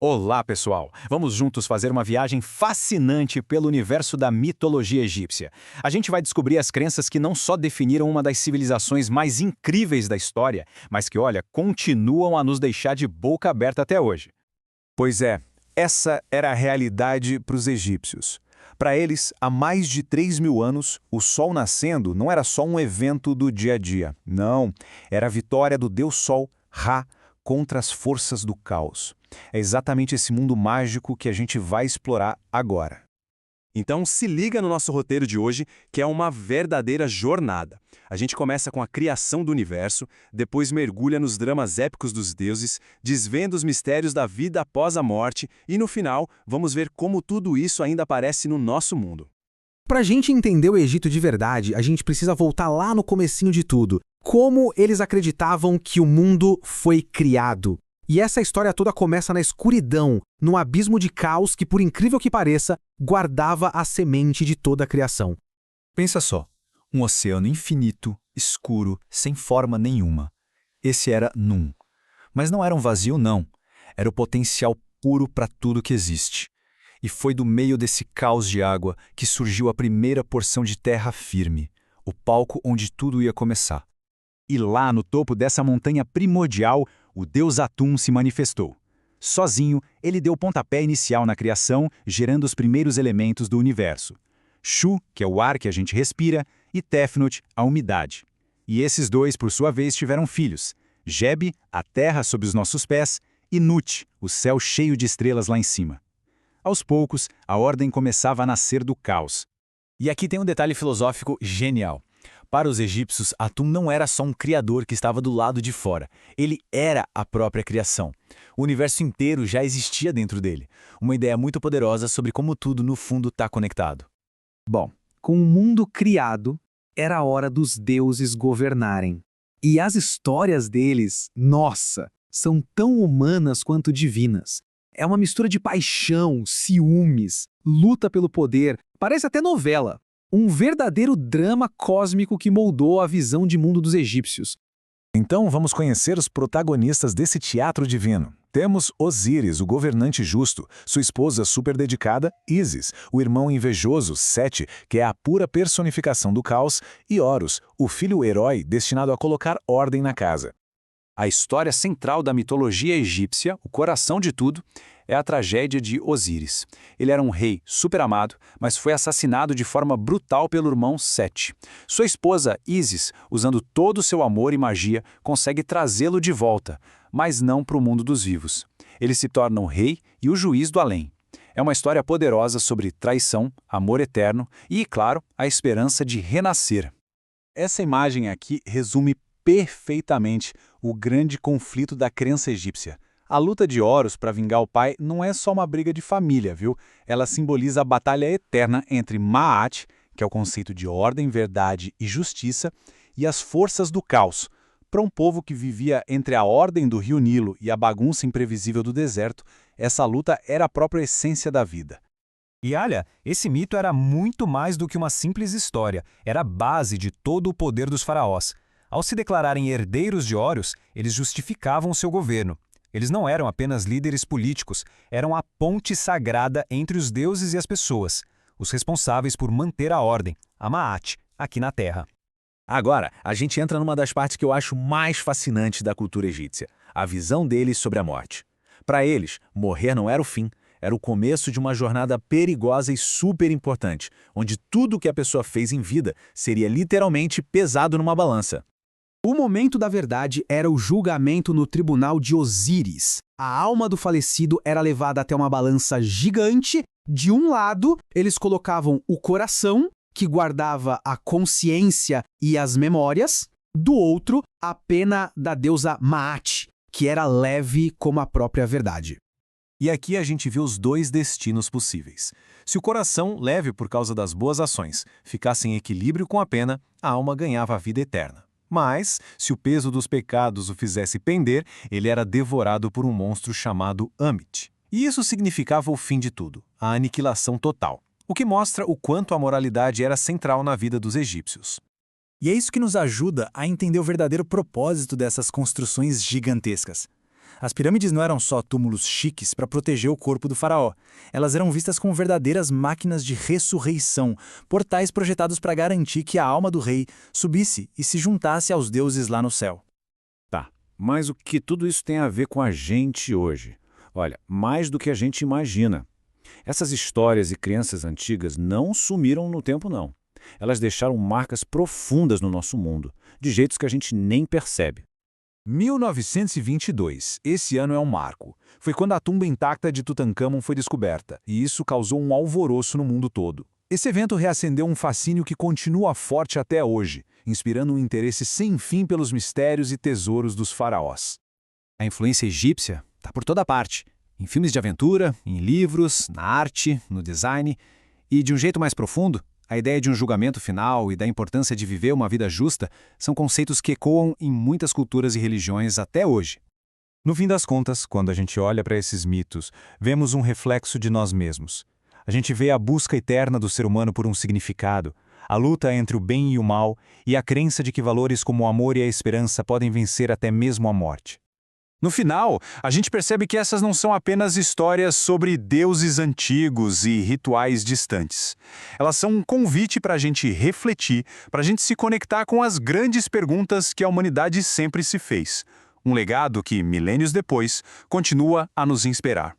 Olá, pessoal! Vamos juntos fazer uma viagem fascinante pelo universo da mitologia egípcia. A gente vai descobrir as crenças que não só definiram uma das civilizações mais incríveis da história, mas que, olha, continuam a nos deixar de boca aberta até hoje. Pois é, essa era a realidade para os egípcios. Para eles, há mais de 3.000 anos, o Sol nascendo não era só um evento do dia a dia. Não, era a vitória do Deus Sol, Ra, contra as forças do caos. É exatamente esse mundo mágico que a gente vai explorar agora. Então se liga no nosso roteiro de hoje, que é uma verdadeira jornada. A gente começa com a criação do universo, depois mergulha nos dramas épicos dos deuses, desvenda os mistérios da vida após a morte e, no final, vamos ver como tudo isso ainda aparece no nosso mundo. Pra gente entender o Egito de verdade, a gente precisa voltar lá no comecinho de tudo. Como eles acreditavam que o mundo foi criado. E essa história toda começa na escuridão, num abismo de caos que, por incrível que pareça, guardava a semente de toda a criação. Pensa só, um oceano infinito, escuro, sem forma nenhuma. Esse era Num. Mas não era um vazio, não. Era o potencial puro para tudo que existe. E foi do meio desse caos de água que surgiu a primeira porção de terra firme, o palco onde tudo ia começar. E lá no topo dessa montanha primordial, o deus Atum se manifestou. Sozinho, ele deu o pontapé inicial na criação, gerando os primeiros elementos do universo. Shu, que é o ar que a gente respira, e Tefnut, a umidade. E esses dois, por sua vez, tiveram filhos. Geb, a terra sob os nossos pés, e Nut, o céu cheio de estrelas lá em cima. Aos poucos, a ordem começava a nascer do caos. E aqui tem um detalhe filosófico genial. Para os egípcios, Atum não era só um criador que estava do lado de fora. Ele era a própria criação. O universo inteiro já existia dentro dele. Uma ideia muito poderosa sobre como tudo, no fundo, está conectado. Bom, com o mundo criado, era a hora dos deuses governarem. E as histórias deles, nossa, são tão humanas quanto divinas. É uma mistura de paixão, ciúmes, luta pelo poder, parece até novela. Um verdadeiro drama cósmico que moldou a visão de mundo dos egípcios. Então vamos conhecer os protagonistas desse teatro divino. Temos Osíris, o governante justo, sua esposa super dedicada, Ísis, o irmão invejoso, Sete, que é a pura personificação do caos, e Horus, o filho herói destinado a colocar ordem na casa. A história central da mitologia egípcia, o coração de tudo, é a tragédia de Osíris. Ele era um rei super amado, mas foi assassinado de forma brutal pelo irmão Sete. Sua esposa, Ísis, usando todo o seu amor e magia, consegue trazê-lo de volta, mas não para o mundo dos vivos. Ele se torna o rei e o juiz do além. É uma história poderosa sobre traição, amor eterno e, claro, a esperança de renascer. Essa imagem aqui resume perfeitamente o grande conflito da crença egípcia. A luta de Horus para vingar o pai não é só uma briga de família, viu? Ela simboliza a batalha eterna entre Maat, que é o conceito de ordem, verdade e justiça, e as forças do caos. Para um povo que vivia entre a ordem do rio Nilo e a bagunça imprevisível do deserto, essa luta era a própria essência da vida. E olha, esse mito era muito mais do que uma simples história, era a base de todo o poder dos faraós. Ao se declararem herdeiros de Horus, eles justificavam seu governo. Eles não eram apenas líderes políticos, eram a ponte sagrada entre os deuses e as pessoas, os responsáveis por manter a ordem, a Maat, aqui na Terra. Agora, a gente entra numa das partes que eu acho mais fascinantes da cultura egípcia, a visão deles sobre a morte. Para eles, morrer não era o fim, era o começo de uma jornada perigosa e super importante, onde tudo o que a pessoa fez em vida seria literalmente pesado numa balança. O momento da verdade era o julgamento no tribunal de Osíris. A alma do falecido era levada até uma balança gigante. De um lado, eles colocavam o coração, que guardava a consciência e as memórias. Do outro, a pena da deusa Maat, que era leve como a própria verdade. E aqui a gente vê os dois destinos possíveis. Se o coração, leve por causa das boas ações, ficasse em equilíbrio com a pena, a alma ganhava a vida eterna. Mas, se o peso dos pecados o fizesse pender, ele era devorado por um monstro chamado Amit. E isso significava o fim de tudo, a aniquilação total, o que mostra o quanto a moralidade era central na vida dos egípcios. E é isso que nos ajuda a entender o verdadeiro propósito dessas construções gigantescas. As pirâmides não eram só túmulos chiques para proteger o corpo do faraó. Elas eram vistas como verdadeiras máquinas de ressurreição, portais projetados para garantir que a alma do rei subisse e se juntasse aos deuses lá no céu. Tá, mas o que tudo isso tem a ver com a gente hoje? Olha, mais do que a gente imagina. Essas histórias e crenças antigas não sumiram no tempo, não. Elas deixaram marcas profundas no nosso mundo, de jeitos que a gente nem percebe. 1922. Esse ano é um marco. Foi quando a tumba intacta de Tutancâmon foi descoberta, e isso causou um alvoroço no mundo todo. Esse evento reacendeu um fascínio que continua forte até hoje, inspirando um interesse sem fim pelos mistérios e tesouros dos faraós. A influência egípcia está por toda parte. Em filmes de aventura, em livros, na arte, no design. E, de um jeito mais profundo, a ideia de um julgamento final e da importância de viver uma vida justa são conceitos que ecoam em muitas culturas e religiões até hoje. No fim das contas, quando a gente olha para esses mitos, vemos um reflexo de nós mesmos. A gente vê a busca eterna do ser humano por um significado, a luta entre o bem e o mal e a crença de que valores como o amor e a esperança podem vencer até mesmo a morte. No final, a gente percebe que essas não são apenas histórias sobre deuses antigos e rituais distantes. Elas são um convite para a gente refletir, para a gente se conectar com as grandes perguntas que a humanidade sempre se fez. Um legado que, milênios depois, continua a nos inspirar.